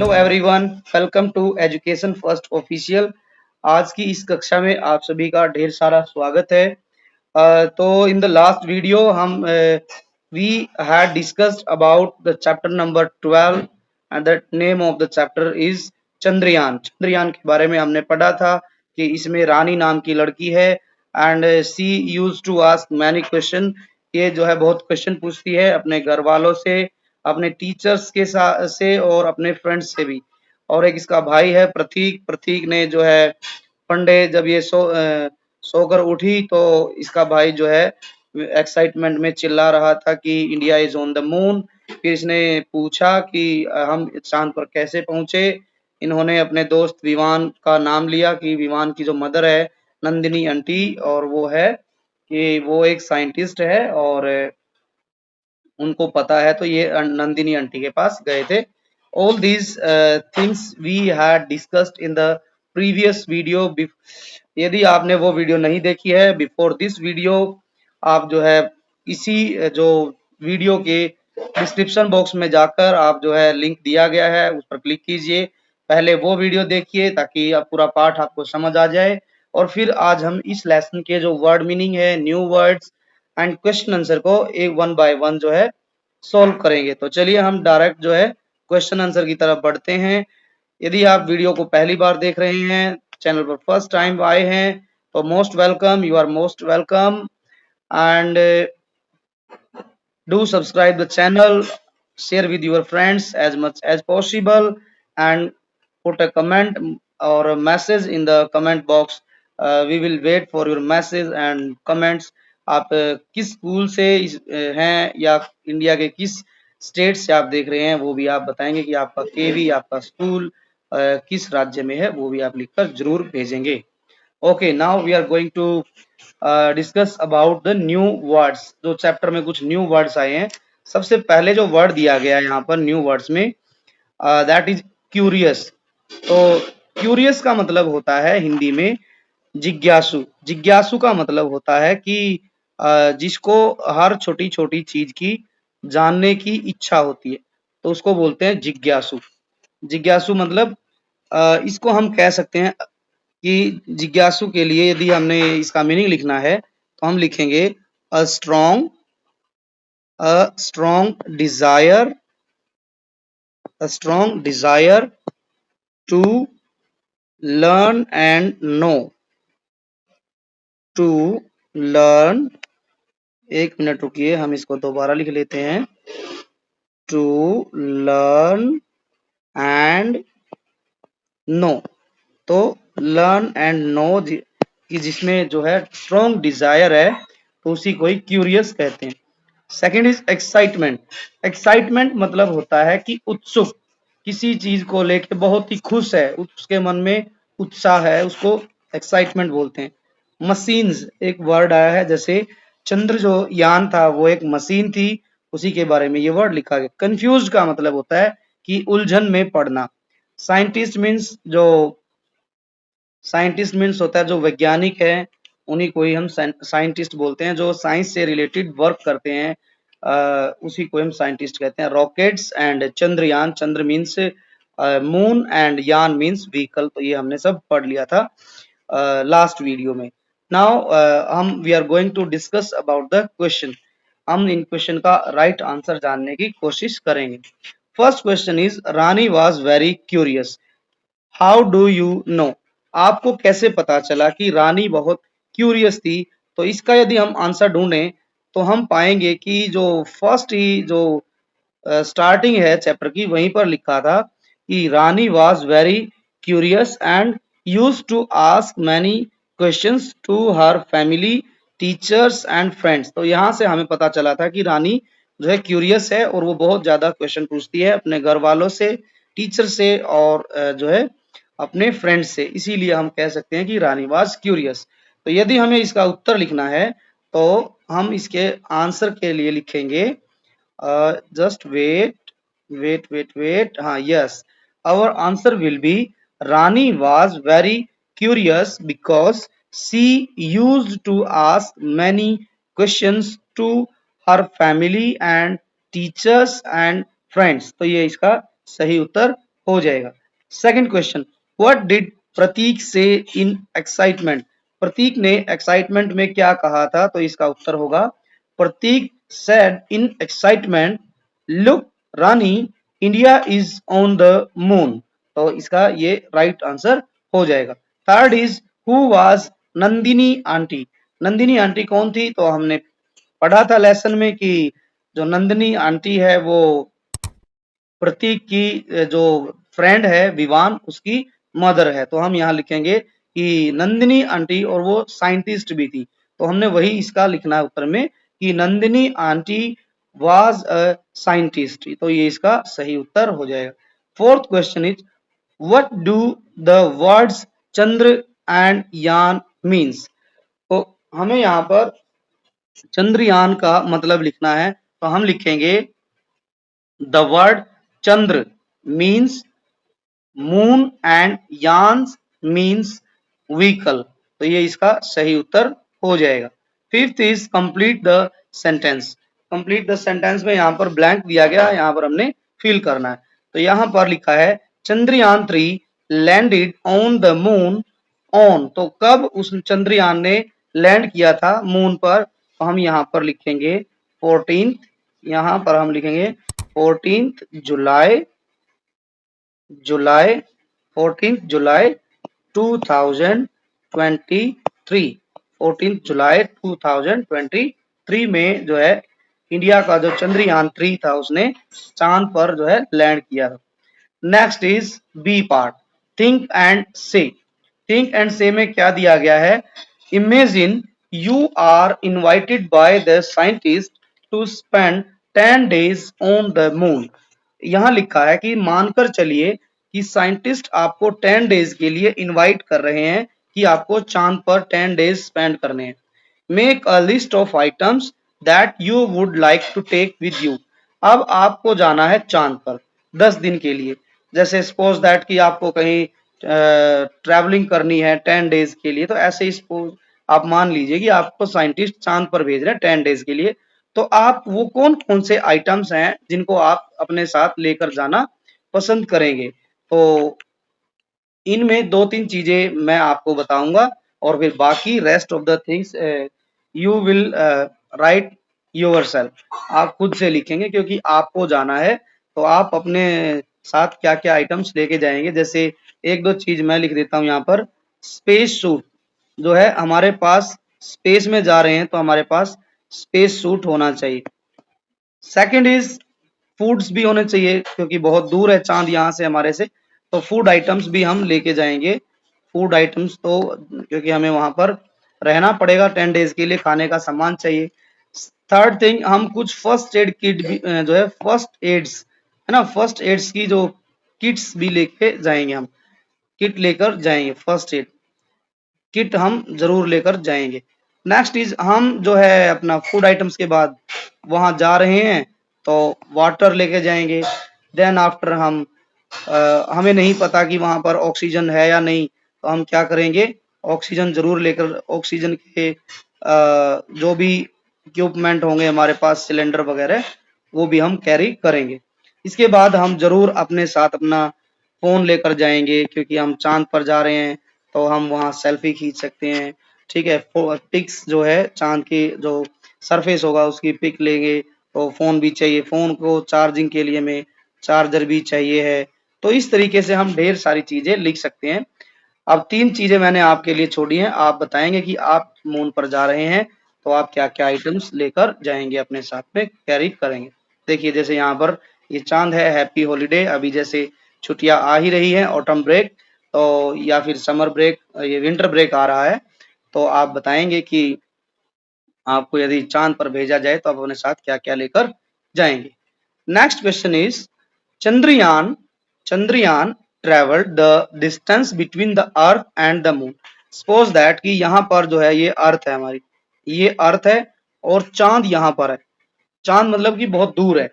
Hello everyone, welcome to education first official. आज की इस कक्षा में आप सभी का ढेर सारा स्वागत है। तो इन द लास्ट वीडियो हम we had discussed about the chapter number 12 and the name of the chapter is Chandrayaan. Chandrayaan के बारे में हमने पढ़ा था कि इसमें रानी नाम की लड़की है and she used to ask many question. ये जो है बहुत क्वेश्चन पूछती है अपने घर वालों से, अपने टीचर्स के साथ से और अपने फ्रेंड्स से भी। और एक इसका भाई है प्रतीक। प्रतीक ने जो है फंडे जब ये सोकर उठी तो इसका भाई जो है एक्साइटमेंट में चिल्ला रहा था कि India is on the moon. फिर इसने पूछा कि हम चांद पर कैसे पहुंचे। इन्होंने अपने दोस्त विवान का नाम लिया कि विवान की जो मदर है नंदिनी आंटी, और वो है कि वो एक साइंटिस्ट है और उनको पता है, तो ये नंदिनी आंटी के पास गए थे। All these things we had discussed in the previous video. यदि आपने वो वीडियो नहीं देखी है बिफोर दिस वीडियो, आप जो है इसी जो वीडियो के डिस्क्रिप्शन बॉक्स में जाकर आप जो है लिंक दिया गया है उस पर क्लिक कीजिए। पहले वो वीडियो देखिए ताकि आप पूरा पाठ आपको समझ आ जाए। और फिर आज हम इस लेसन के जो वर्ड मीनिंग है, new words and question answer को एक वन बाय वन जो है सॉल्व करेंगे। तो चलिए हम डायरेक्ट जो है क्वेश्चन आंसर की तरफ बढ़ते हैं। यदि आप वीडियो को पहली बार देख रहे हैं, चैनल पर फर्स्ट टाइम आए हैं, तो most welcome, you are most welcome and do subscribe the channel, share with your friends as much as possible and put a comment or a message in the comment box. We will wait for your message and comments. आप किस school से हैं या India के किस state से आप देख रहे हैं वो भी आप बताएंगे कि आपका केवी, आपका स्कूल किस राज्य में है, वो भी आप लिखकर जरूर भेजेंगे। Okay, now we are going to discuss about the new words. जो चैप्टर में कुछ न्यू वर्ड्स आए हैं, सबसे पहले जो वर्ड दिया गया है यहाँ पर न्यू वर्ड्स में, दैट इज क्यूरियस। तो क्यूरियस का मतलब होता है हिंदी में जिज्ञासु। जिज्ञासु का मतलब होता है कि जिसको हर छोटी छोटी चीज की जानने की इच्छा होती है, तो उसको बोलते हैं जिज्ञासु। जिज्ञासु मतलब इसको हम कह सकते हैं कि जिज्ञासु के लिए यदि हमने इसका मीनिंग लिखना है तो हम लिखेंगे a strong Dzire, a strong desire to learn and know, to learn। एक मिनट रुकिए, हम इसको दोबारा लिख लेते हैं, to learn and know। तो लर्न एंड नो कि जिसमें जो है स्ट्रॉन्ग डिजायर है तो उसी को ही क्यूरियस कहते हैं। Second is excitement. एक्साइटमेंट मतलब होता है कि उत्सुक, किसी चीज को लेके बहुत ही खुश है, उसके मन में उत्साह है, उसको एक्साइटमेंट बोलते हैं। मशीन्स एक वर्ड आया है, जैसे चंद्र जो यान था वो एक मशीन थी, उसी के बारे में ये वर्ड लिखा गया। कंफ्यूज का मतलब होता है कि उलझन में पड़ना। साइंटिस्ट मीन्स जो साइंटिस्ट मीन्स होता है जो वैज्ञानिक है, उन्हीं को ही हम साइंटिस्ट बोलते हैं। जो साइंस से रिलेटेड वर्क करते हैं उसी को हम साइंटिस्ट कहते हैं। Rockets and Chandrayaan, Chandra means moon and yaan means vehicle. तो ये हमने सब पढ़ लिया था लास्ट वीडियो में। नाउ हम we are going to discuss about the question. हम इन क्वेश्चन का राइट आंसर जानने की कोशिश करेंगे। First question is Rani was very curious. How do you know? आपको कैसे पता चला कि रानी बहुत क्यूरियस थी? तो इसका यदि हम आंसर ढूंढें तो हम पाएंगे कि जो फर्स्ट ही जो स्टार्टिंग है चैप्टर की, वहीं पर लिखा था कि Rani was very curious and used to ask many questions to her family, teachers and friends. तो यहाँ से हमें पता चला था कि रानी जो है क्यूरियस है और वो बहुत ज्यादा क्वेश्चन पूछती है अपने घर वालों से, टीचर से और जो है अपने फ्रेंड से। इसीलिए हम कह सकते हैं कि रानी वाज क्यूरियस। तो यदि हमें इसका उत्तर लिखना है तो हम इसके आंसर के लिए लिखेंगे जस्ट वेट। हाँ, yes, our answer will be Rani was very curious because she used to ask many questions to her family and teachers and friends. तो ये इसका सही उत्तर हो जाएगा। Second question, what did Prateek see in excitement? प्रतीक ने excitement में क्या कहा था? तो इसका उत्तर होगा Prateek said in excitement, look Rani, India is on the moon. तो इसका ये राइट आंसर हो जाएगा। Third is who was Nandini aunty? Nandini aunty कौन थी? तो हमने पढ़ा था लेसन में कि जो नंदिनी आंटी है वो प्रतीक की जो फ्रेंड है विवान, उसकी मदर है। तो हम यहाँ लिखेंगे कि नंदिनी आंटी, और वो साइंटिस्ट भी थी, तो हमने वही इसका लिखना है उत्तर में कि Nandini aunty was a scientist. तो ये इसका सही उत्तर हो जाएगा। Fourth question is what do the words Chandra and yaan means? तो हमें यहाँ पर चंद्रयान का मतलब लिखना है, तो हम लिखेंगे the word Chandra means moon and yarns means vehicle. तो ये इसका सही उत्तर हो जाएगा। Fifth is complete the sentence. Complete the sentence में यहाँ पर ब्लैंक दिया गया है, यहाँ पर हमने फिल करना है। तो यहाँ पर लिखा है Chandrayaan 3 landed on the moon on. तो कब उस चंद्रयान ने लैंड किया था मून पर? तो हम यहाँ पर लिखेंगे 14th, यहाँ पर हम लिखेंगे 14th जुलाई, जुलाई 14th जुलाई 2023। 14th जुलाई 2023 में जो है इंडिया का जो चंद्रयान 3 था उसने चांद पर जो है लैंड किया था। Next is B part, think and say. Think and say में क्या दिया गया है? Imagine you are invited by the scientist to spend 10 days on the moon. यहाँ लिखा है कि मानकर चलिए कि साइंटिस्ट आपको 10 days के लिए इनवाइट कर रहे हैं कि आपको चांद पर 10 days स्पेंड करने हैं। Make a list of items that you would like to take with you. अब आपको जाना है चांद पर 10 दिन के लिए। जैसे सपोज दैट कि आपको कहीं ट्रैवलिंग करनी है 10 days के लिए, तो ऐसे ही सपोज आप मान लीजिए कि आपको साइंटिस्ट चांद पर भेज रहे हैं 10 days के लिए, तो आप वो कौन कौन से आइटम्स हैं जिनको आप अपने साथ लेकर जाना पसंद करेंगे? तो इनमें 2-3 चीजें मैं आपको बताऊंगा, और फिर बाकी rest of the things you will write yourself. आप खुद से लिखेंगे क्योंकि आपको जाना है, तो आप अपने साथ क्या क्या आइटम्स लेके जाएंगे। जैसे 1-2 चीज मैं लिख देता हूँ यहाँ पर। स्पेस सूट जो है, हमारे पास स्पेस में जा रहे हैं तो हमारे पास स्पेस सूट होना चाहिए। सेकंड इज फूड्स भी होने चाहिए क्योंकि बहुत दूर है चांद यहाँ से हमारे से, तो फूड आइटम्स भी हम लेके जाएंगे। फूड आइटम्स तो क्योंकि हमें वहां पर रहना पड़ेगा 10 days के लिए, खाने का सामान चाहिए। थर्ड थिंग, हम कुछ फर्स्ट एड किट भी जो है फर्स्ट एड्स है ना, फर्स्ट एड्स की जो किट्स भी लेके जाएंगे। हम किट लेकर जाएंगे, फर्स्ट एड किट हम जरूर लेकर जाएंगे। नेक्स्ट इज हम जो है अपना फूड आइटम्स के बाद वहां जा रहे हैं तो वाटर लेके जाएंगे। देन आफ्टर हम हमें नहीं पता कि वहां पर ऑक्सीजन है या नहीं, तो हम क्या करेंगे? ऑक्सीजन जरूर लेकर, ऑक्सीजन के जो भी इक्विपमेंट होंगे हमारे पास, सिलेंडर वगैरह, वो भी हम कैरी करेंगे। इसके बाद हम जरूर अपने साथ अपना फोन लेकर जाएंगे क्योंकि हम चांद पर जा रहे हैं, तो हम वहाँ सेल्फी खींच सकते हैं। ठीक है, पिक्स जो है चांद की जो सरफेस होगा उसकी पिक लेंगे। तो फोन भी चाहिए, फोन को चार्जिंग के लिए हमें चार्जर भी चाहिए है। तो इस तरीके से हम ढेर सारी चीजें लिख सकते हैं। अब 3 चीजें मैंने आपके लिए छोड़ी हैं, आप बताएंगे कि आप मून पर जा रहे हैं तो आप क्या क्या आइटम्स लेकर जाएंगे, अपने साथ में कैरी करेंगे। देखिए जैसे यहाँ पर ये चांद है, हैप्पी हॉलीडे। अभी जैसे छुट्टियां आ ही रही हैं, ऑटम ब्रेक तो या फिर समर ब्रेक, ये विंटर ब्रेक आ रहा है, तो आप बताएंगे कि आपको यदि चांद पर भेजा जाए तो आप अपने साथ क्या क्या लेकर जाएंगे। Next question is Chandrayaan Chandrayaan travelled the distance between the earth and the moon. Suppose that कि यहाँ पर जो है ये अर्थ है हमारी, ये अर्थ है और चांद यहाँ पर है। चांद मतलब कि बहुत दूर है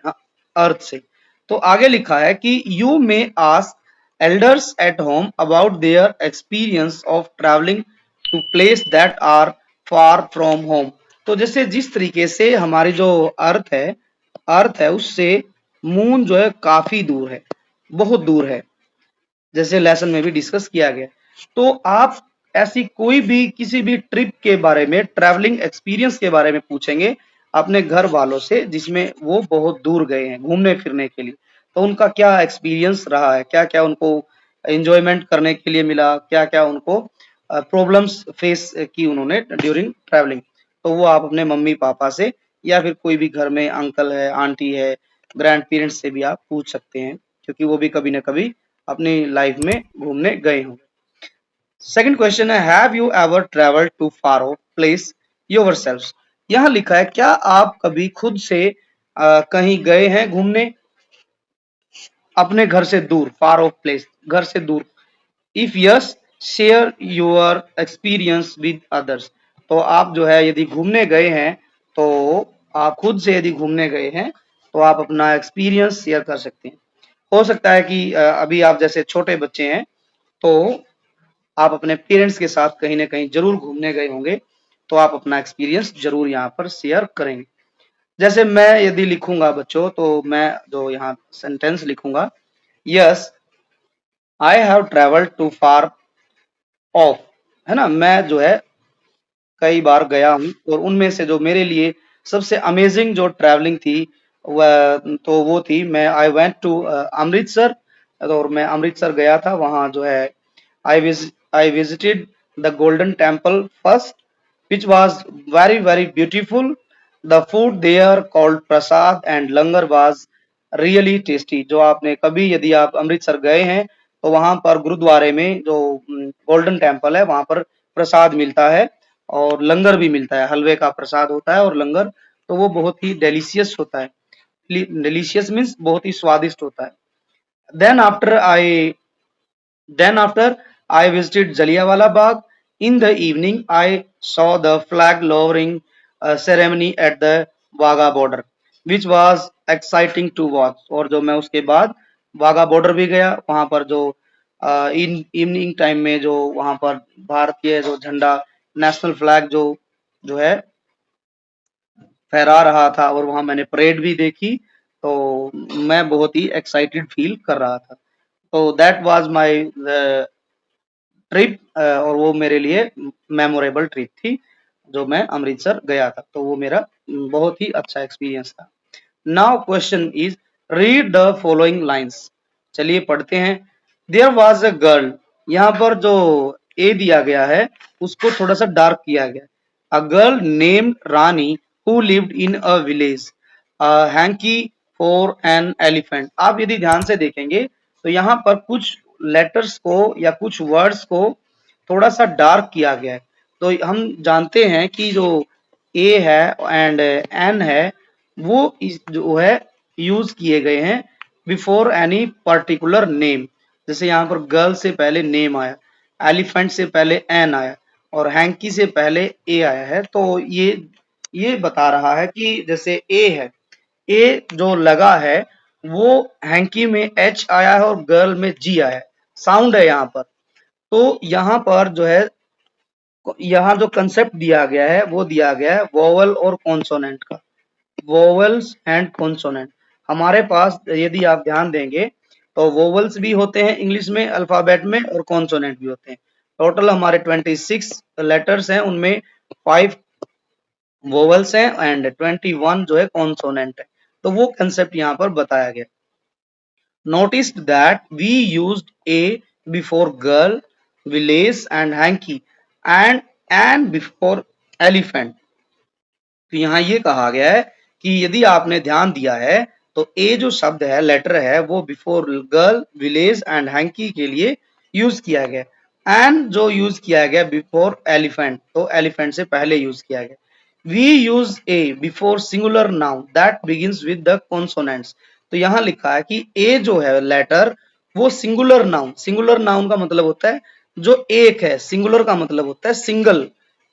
अर्थ से। तो आगे लिखा है कि you may ask elders at home about their experience of travelling to place that are far from home. तो जैसे जिस तरीके से हमारी जो अर्थ है उससे मून जो है काफी दूर है, बहुत दूर है। जैसे लेसन में भी डिस्कस किया गया। तो आप ऐसी कोई भी किसी भी ट्रिप के बारे में, ट्रैवलिंग एक्सपीरियंस के बारे में पूछेंगे अपने घर वालों से जिसमें वो बहुत दूर गए हैं घूमने फिरने के लिए, तो उनका क्या एक्सपीरियंस रहा है, क्या क्या उनको एंजॉयमेंट करने के लिए मिला, क्या क्या उनको प्रॉब्लम्स फेस की उन्होंने ड्यूरिंग ट्रैवलिंग, तो वो आप अपने मम्मी पापा से या फिर कोई भी घर में अंकल है, आंटी है, ग्रैंड पेरेंट्स से भी आप पूछ सकते हैं, क्योंकि वो भी कभी ना कभी अपनी लाइफ में घूमने गए होंगे। सेकंड क्वेश्चन है, have you ever travelled to far off place yourself? यहाँ लिखा है, क्या आप कभी खुद से कहीं गए हैं घूमने अपने घर से दूर, फार ऑफ प्लेस, घर से दूर। If yes, share your experience with others. तो आप जो है यदि घूमने गए हैं, तो आप खुद से यदि घूमने गए हैं तो आप अपना एक्सपीरियंस शेयर कर सकते हैं। हो सकता है कि अभी आप जैसे छोटे बच्चे हैं तो आप अपने पेरेंट्स के साथ कहीं ना कहीं जरूर घूमने गए होंगे, तो आप अपना एक्सपीरियंस जरूर यहाँ पर शेयर करेंगे। जैसे मैं यदि लिखूंगा बच्चों, तो मैं जो यहाँ सेंटेंस लिखूंगा, yes I have travelled to far off, है ना, मैं जो है कई बार गया हूँ, और उनमें से जो मेरे लिए सबसे अमेजिंग जो ट्रैवलिंग थी वह तो वो थी, मैं आई वेंट टू अमृतसर, और मैं अमृतसर गया था। वहाँ जो है I visited the Golden Temple first, which was very very beautiful. The food there called prasad and langar was really tasty. जो आपने कभी यदि आप अमृतसर गए हैं तो वहां पर गुरुद्वारे में जो गोल्डन टेम्पल है वहां पर प्रसाद मिलता है, और लंगर भी मिलता है, हलवे का प्रसाद होता है और लंगर, तो वो बहुत ही डेलिशियस होता है। डिलीशियस मीन्स बहुत ही स्वादिष्ट होता है। Then after I Then after I visited Jallianwala Bagh. In the evening, I saw the flag lowering ceremony at the Wagah border, which was exciting to watch. और जो मैं उसके बाद वाघा बॉर्डर भी गया, वहां पर जो इन इवनिंग टाइम में जो वहां पर भारतीय जो झंडा, नेशनल फ्लैग जो है फहरा रहा था, और वहां मैंने परेड भी देखी, तो मैं बहुत ही एक्साइटेड फील कर रहा था। तो दैट वाज माय ट्रिप, और वो मेरे लिए मेमोरेबल ट्रिप थी जो मैं अमृतसर गया था, तो वो मेरा बहुत ही अच्छा एक्सपीरियंस था। Now question is, read the following lines. चलिए पढ़ते हैं। देयर वाज अ गर्ल, यहाँ पर जो ए दिया गया है उसको थोड़ा सा डार्क किया गया। A girl named Rani who lived in a village, hanky for an elephant. आप यदि ध्यान से देखेंगे तो यहाँ पर कुछ लेटर्स को या कुछ वर्ड्स को थोड़ा सा डार्क किया गया है। तो हम जानते हैं कि जो ए है एंड एन है वो जो है यूज किए गए हैं बिफोर एनी पर्टिकुलर नेम। जैसे यहाँ पर गर्ल से पहले नेम आया, एलिफेंट से पहले एन आया, और हैंकी से पहले ए आया है। तो ये बता रहा है कि जैसे ए है, ए जो लगा है वो हैंकी में एच आया है और गर्ल में जी आया है, साउंड है यहाँ पर। तो यहाँ पर जो है, यहाँ जो कंसेप्ट दिया गया है वो दिया गया है वोवल और कॉन्सोनेंट का, वोवल्स एंड कॉन्सोनेंट। हमारे पास यदि आप ध्यान देंगे तो वोवल्स भी होते हैं इंग्लिश में अल्फाबेट में, और कॉन्सोनेंट भी होते हैं। टोटल हमारे 26 लेटर्स हैं, उनमें 5 वोवल्स हैं एंड 21 जो है कॉन्सोनेंट है। तो वो कंसेप्ट यहाँ पर बताया गया। Noticed that we used a before girl, village and hanky, and before elephant। तो यहाँ ये कहा गया है कि यदि आपने ध्यान दिया है तो ए जो शब्द है, लेटर है, वो before girl, village and hanky के लिए यूज किया गया, एंड जो यूज किया गया बिफोर एलिफेंट, तो एलिफेंट से पहले यूज किया गया। We use a before singular noun that begins with the consonants. तो यहाँ लिखा है कि ए जो है लेटर वो सिंगुलर नाउन, सिंगुलर नाउन का मतलब होता है जो एक है, सिंगुलर का मतलब होता है सिंगल,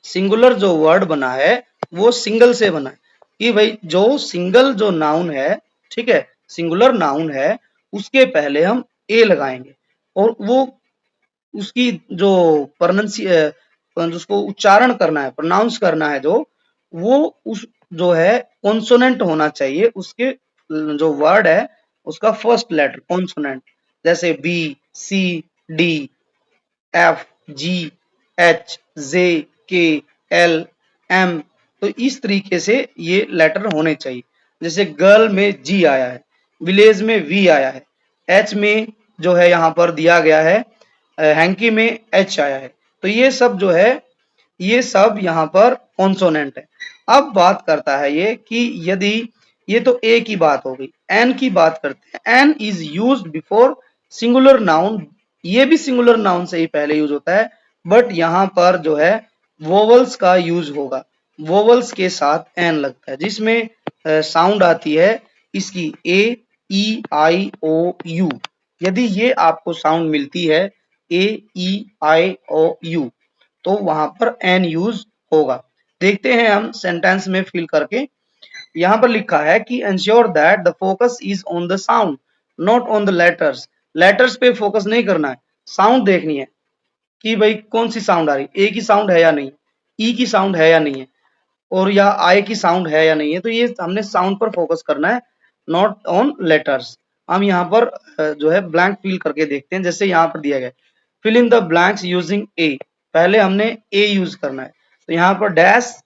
सिंगुलर जो वर्ड बना है वो सिंगल से बना है, कि भाई जो सिंगल जो नाउन है, ठीक है, सिंगुलर नाउन है, उसके पहले हम ए लगाएंगे, और वो उसकी जो उसको उच्चारण करना है, प्रोनाउंस करना है, जो वो उस जो है कॉन्सोनेंट होना चाहिए, उसके जो वर्ड है उसका फर्स्ट लेटर कॉन्सोनेंट, जैसे बी, सी, डी, एफ, जी, एच, जे, के, एल, एम। तो इस तरीके से ये लेटर होने चाहिए। जैसे गर्ल में जी आया है, विलेज में वी आया है, एच में जो है यहाँ पर दिया गया है, हैंकी में एच आया है। तो ये सब जो है, ये सब यहाँ पर कॉन्सोनेंट है। अब बात करता है ये कि यदि, ये तो ए की बात हो गई, एन की बात करते हैं। An is used before singular noun, ये भी सिंगुलर नाउन से ही पहले यूज होता है, बट यहाँ पर जो है वोवल्स का यूज होगा, वोवल्स के साथ एन लगता है, जिसमें साउंड आती है इसकी ए, ई, आई, ओ, यू। यदि ये आपको साउंड मिलती है ए, ई, आई, ओ, यू, तो वहां पर एन यूज होगा। देखते हैं हम सेंटेंस में फिल करके। यहाँ पर लिखा है कि ensure that the focus is on the sound not on the letters. Letters पे फोकस नहीं करना है, साउंड देखनी है कि भाई कौन सी साउंड आ रही है, ए की साउंड है या नहीं, ई की साउंड है या नहीं है, और या आई की साउंड है या नहीं है। तो ये हमने साउंड पर फोकस करना है, नॉट ऑन लेटर्स। हम यहाँ पर जो है ब्लैंक फिल करके देखते हैं। जैसे यहाँ पर दिया गया fill in the blanks using a, पहले हमने ए यूज करना है। तो यहाँ पर dash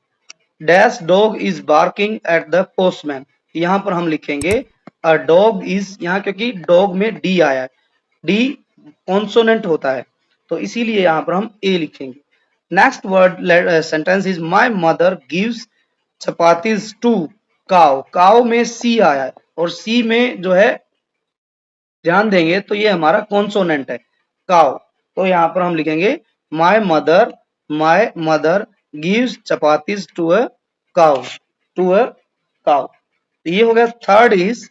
dash dog is barking at the postman, यहाँ पर हम लिखेंगे अ डॉग इज, यहाँ क्योंकि डॉग में डी आया है, डी कॉन्सोनेंट होता है, तो इसीलिए यहाँ पर हम ए लिखेंगे। Next word sentence is my mother gives chapatis to cow, cow में सी आया है, और सी में जो है ध्यान देंगे तो ये हमारा कॉन्सोनेंट है, काव। तो यहाँ पर हम लिखेंगे my mother gives chapatis to a cow, to a काव। ये हो गया। थर्ड इज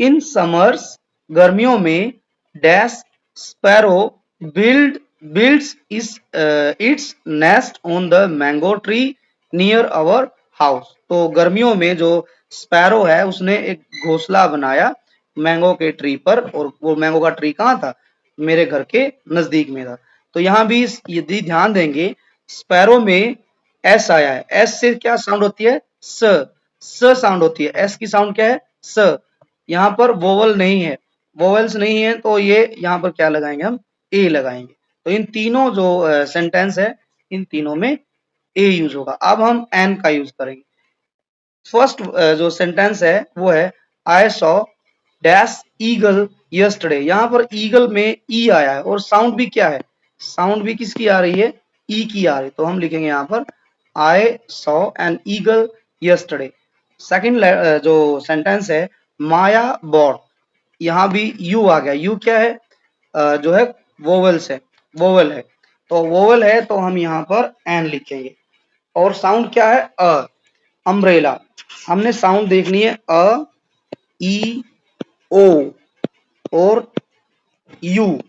इन समर्स, गर्मियों में dash sparrow build builds is its nest on the mango tree near our house. तो गर्मियों में जो स्पैरो है उसने एक घोंसला बनाया मैंगो के ट्री पर, और वो मैंगो का ट्री कहाँ था, मेरे घर के नजदीक में था। तो यहाँ भी यदि ध्यान देंगे स्पैरो में एस आया है, एस से क्या साउंड होती है, स साउंड होती है, एस की साउंड क्या है, स। यहाँ पर वोवल नहीं है, वोवेल्स नहीं है, तो ये यहाँ पर क्या लगाएंगे, हम ए लगाएंगे। तो इन तीनों जो सेंटेंस है, इन तीनों में ए यूज होगा। अब हम एन का यूज करेंगे। फर्स्ट जो सेंटेंस है वो है I saw dash eagle yesterday. यहाँ पर ईगल में ई आया है, और साउंड भी क्या है, साउंड भी किसकी आ रही है, ई की आ रही है। तो हम लिखेंगे यहाँ पर I saw an eagle yesterday. Second जो सेंटेंस है माया बॉट, यहाँ भी यू आ गया, यू क्या है, जो है वोवेल्स है, वोवेल है, तो वोवेल है, तो हम यहाँ पर एन लिखेंगे। और साउंड क्या है, अम्ब्रेला, हमने साउंड देखनी है अ, ई, ओ, और यू,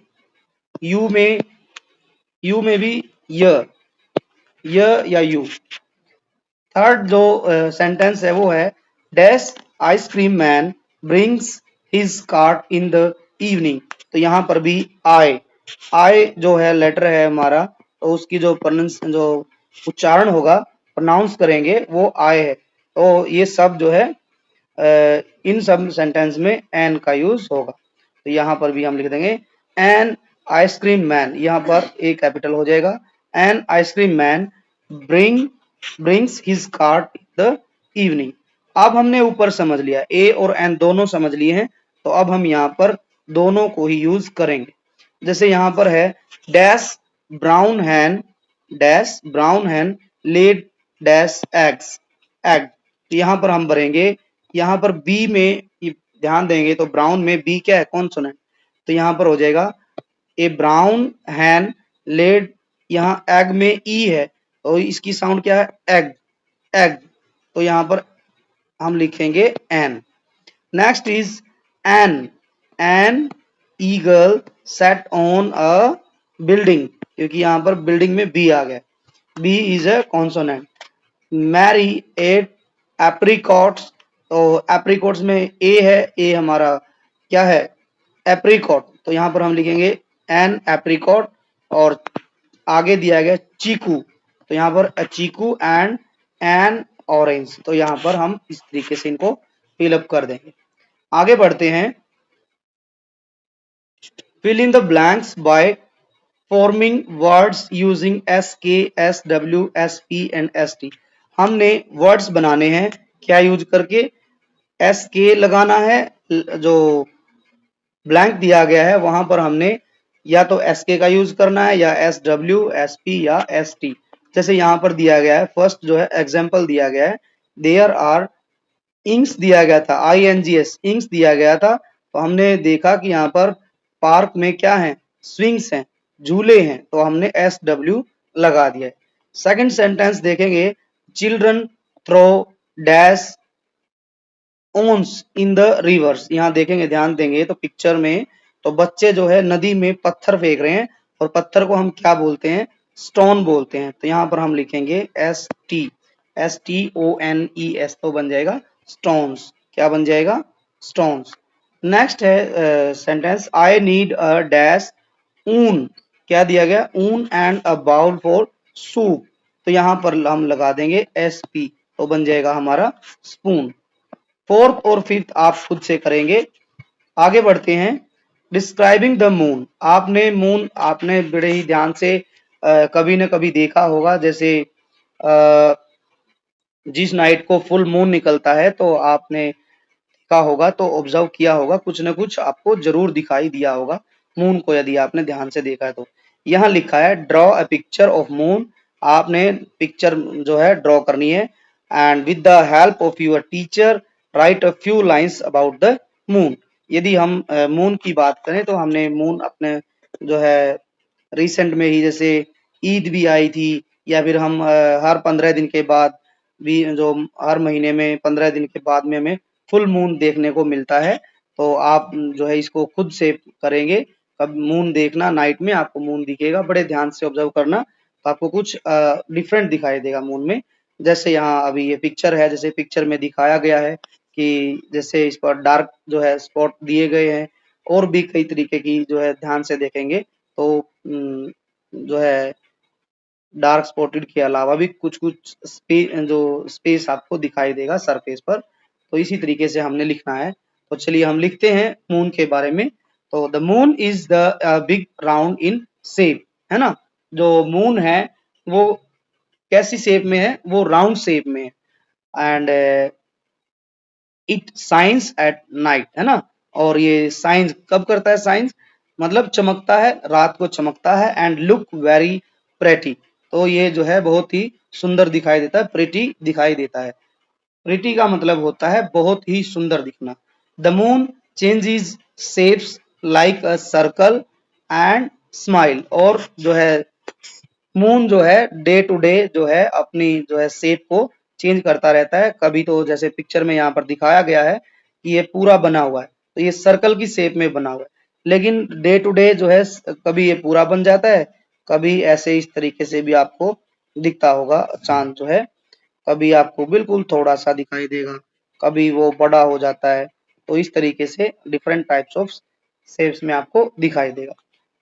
यू में, यू में भी य या यू। थर्ड जो सेंटेंस है वो है dash ice cream man brings his cart in the evening. तो यहाँ पर भी आई जो है लेटर है हमारा, तो उसकी जो जो उच्चारण होगा, प्रोनाउंस करेंगे, वो आई है। तो ये सब जो है इन सब सेंटेंस में एन का यूज होगा। तो यहाँ पर भी हम लिख देंगे एन आइसक्रीम मैन, यहाँ पर ए कैपिटल हो जाएगा, an ice cream man brings his cart the evening. अब हमने ऊपर समझ लिया, ए और एन दोनों समझ लिए हैं, तो अब हम यहाँ पर दोनों को ही यूज करेंगे। जैसे यहाँ पर है डैश ब्राउन हैन लेड डैश एग्स एग। तो यहाँ पर हम भरेंगे, यहाँ पर बी में ध्यान देंगे तो ब्राउन में बी क्या है, कॉन्सोनेंट, तो यहाँ पर हो जाएगा ए ब्राउन हैन लेड, यहाँ एग में ई है, तो इसकी साउंड क्या है, एग एग। तो यहाँ पर हम लिखेंगे an. Next is an an eagle sat on a building, क्योंकि यहाँ पर बिल्डिंग में बी आ गया, B is a consonant. Mary ate apricots, तो एप्रिकॉट्स में ए है, ए हमारा क्या है, एप्रिकॉट, तो यहाँ पर हम लिखेंगे एन एप्रिकॉट। और आगे दिया गया चीकू, तो यहाँ पर चीकू एंड एन ऑरेंज। तो यहाँ पर हम इस तरीके से इनको फिलअप कर देंगे। आगे बढ़ते हैं। Fill in the blanks by forming words using S K, S W, S P and S T. हमने वर्ड्स बनाने हैं क्या यूज करके, एस के लगाना है, जो ब्लैंक दिया गया है वहां पर हमने या तो एस के का यूज करना है या एस डब्ल्यू, एस पी या एस टी। जैसे यहाँ पर दिया गया है, फर्स्ट जो है एग्जाम्पल दिया गया है, देयर आर इंक्स दिया गया था, I N G S, inks दिया गया था। तो हमने देखा कि यहाँ पर पार्क में क्या है, स्विंग्स हैं, झूले हैं, तो हमने एस डब्ल्यू लगा दिया है। सेकंड सेंटेंस देखेंगे, children throw dash ones in the rivers. यहाँ देखेंगे, ध्यान देंगे तो पिक्चर में, तो बच्चे जो है नदी में पत्थर फेंक रहे हैं, और पत्थर को हम क्या बोलते हैं, स्टोन बोलते हैं। तो यहाँ पर हम लिखेंगे S T, S T O N E S, तो बन जाएगा स्टोन्स। क्या बन जाएगा, स्टोन्स। नेक्स्ट है sentence, I need a dash ऊन। क्या दिया गया, ऊन and a bowl for soup. तो यहाँ पर हम लगा देंगे एस पी, तो बन जाएगा हमारा स्पून। फोर्थ और फिफ्थ आप खुद से करेंगे। आगे बढ़ते हैं, डिस्क्राइबिंग द मून। आपने मून, आपने बड़े ही ध्यान से कभी न कभी देखा होगा, जैसे जिस नाइट को फुल मून निकलता है तो आपने देखा होगा, तो ऑब्जर्व किया होगा, कुछ न कुछ आपको जरूर दिखाई दिया होगा मून को, यदि आपने ध्यान से देखा है तो। यहाँ लिखा है draw a picture of moon. आपने पिक्चर जो है ड्रॉ करनी है, and with the help of your teacher right a few lines about the moon. यदि हम मून की बात करें तो हमने मून अपने जो है रिसेंट में ही, जैसे ईद भी आई थी, या फिर हम हर 15 दिन के बाद भी, जो हर महीने में 15 दिन के बाद में हमें फुल मून देखने को मिलता है। तो आप जो है इसको खुद से करेंगे, कब मून देखना, नाइट में आपको मून दिखेगा, बड़े ध्यान से ऑब्जर्व करना, तो आपको कुछ डिफरेंट दिखाई देगा मून में। जैसे यहाँ अभी ये पिक्चर है, जैसे पिक्चर में दिखाया गया है कि जैसे इस पर डार्क जो है स्पॉट दिए गए हैं, और भी कई तरीके की जो है ध्यान से देखेंगे तो जो है डार्क स्पॉटेड के अलावा भी कुछ कुछ जो स्पेस आपको दिखाई देगा सरफेस पर। तो इसी तरीके से हमने लिखना है। तो चलिए हम लिखते हैं मून के बारे में। तो the moon is the big round in shape, है ना। जो मून है वो कैसी शेप में है, वो राउंड शेप में है, and it science at night, है ना। और ये साइंस कब करता है, साइंस मतलब चमकता है, रात को चमकता है, एंड लुक वेरी प्रेटी। तो ये जो है बहुत ही सुंदर दिखाई देता है, प्रेटी दिखाई देता है। प्रिटी का मतलब होता है बहुत ही सुंदर दिखना। The moon changes shapes like a circle and smile. और जो है मून जो है डे टू डे जो है अपनी जो है शेप को चेंज करता रहता है। कभी तो जैसे पिक्चर में यहाँ पर दिखाया गया है कि ये पूरा बना हुआ है, तो ये सर्कल की शेप में बना हुआ है, लेकिन डे टू डे जो है कभी ये पूरा बन जाता है, कभी ऐसे इस तरीके से भी आपको दिखता होगा चांद जो है, कभी आपको बिल्कुल थोड़ा सा दिखाई देगा, कभी वो बड़ा हो जाता है। तो इस तरीके से डिफरेंट टाइप्स ऑफ शेप्स में आपको दिखाई देगा।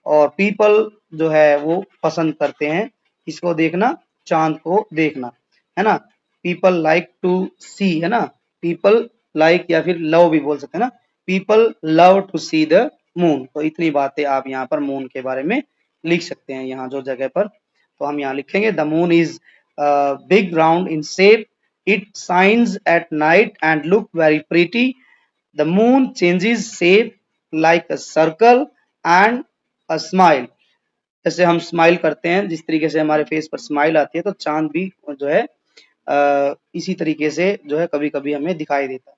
और पीपल जो है वो पसंद करते हैं इसको देखना, चांद को देखना, है ना। पीपल लाइक टू सी, है ना, पीपल लाइक या फिर लव भी बोल सकते हैं ना, people love to see the moon. तो इतनी बातें आप यहाँ पर मून के बारे में लिख सकते हैं, यहाँ जो जगह पर। तो हम यहाँ लिखेंगे the moon is big round in shape. It shines at night and look very pretty. The moon changes shape like a circle and a smile. जैसे हम स्माइल करते हैं, जिस तरीके से हमारे फेस पर स्माइल आती है, तो चांद भी जो है इसी तरीके से जो है कभी कभी हमें दिखाई देता है।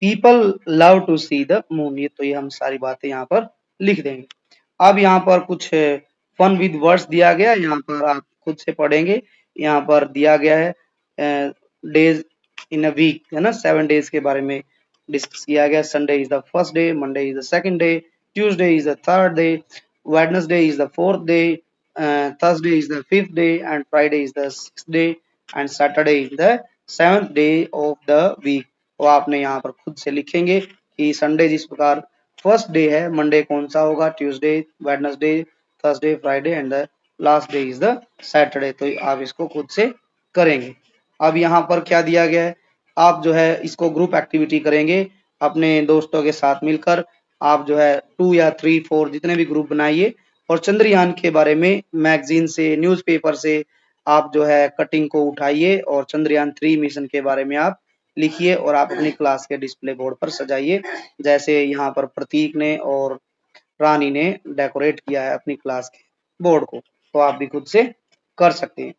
People love to see the moon. ये तो ये हम सारी बातें यहाँ पर लिख देंगे। अब यहाँ पर कुछ फन विद वर्ड्स दिया गया है, यहाँ पर आप खुद से पढ़ेंगे। यहाँ पर दिया गया है डेज इन अ वीक, है ना, 7 डेज के बारे में डिस्कस किया गया। Sunday is the first day, Monday is the second day, Tuesday is the third day, Wednesday is the fourth day, Thursday is the fifth day, and Friday is the sixth day, and Saturday is the seventh day of the week. तो आपने यहाँ पर खुद से लिखेंगे कि Sunday जिस प्रकार फर्स्ट डे है, मंडे कौन सा होगा, Tuesday, Wednesday, Thursday, Friday, and the last day is the Saturday. तो आप इसको खुद से करेंगे। अब यहाँ पर क्या दिया गया है, आप जो है इसको ग्रुप एक्टिविटी करेंगे अपने दोस्तों के साथ मिलकर। आप जो है 2 या 3 4 जितने भी ग्रुप बनाइए, और चंद्रयान के बारे में मैगजीन से, न्यूज़पेपर से आप जो है कटिंग को उठाइए और चंद्रयान 3 मिशन के बारे में आप लिखिए और आप अपनी क्लास के डिस्प्ले बोर्ड पर सजाइए, जैसे यहाँ पर प्रतीक ने और रानी ने डेकोरेट किया है अपनी क्लास के बोर्ड को, तो आप भी खुद से कर सकते हैं।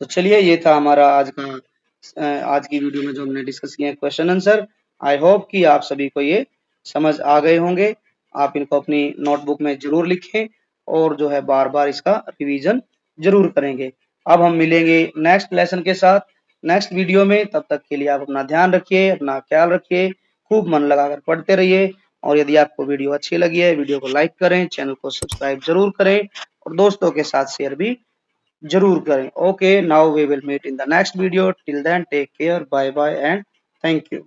तो चलिए, ये था हमारा आज की वीडियो में जो हमने डिस्कस किया क्वेश्चन आंसर। आई होप कि आप सभी को ये समझ आ गए होंगे। आप इनको अपनी नोटबुक में जरूर लिखें और जो है बार बार इसका रिवीजन जरूर करेंगे। अब हम मिलेंगे नेक्स्ट लेसन के साथ नेक्स्ट वीडियो में। तब तक के लिए आप अपना ध्यान रखिए, अपना ख्याल रखिए, खूब मन लगाकर पढ़ते रहिए। और यदि आपको वीडियो अच्छी लगी है, वीडियो को लाइक करें, चैनल को सब्सक्राइब जरूर करें और दोस्तों के साथ शेयर भी जरूर करें। Okay, now we will meet in the next video. Till then take care, bye bye and thank you.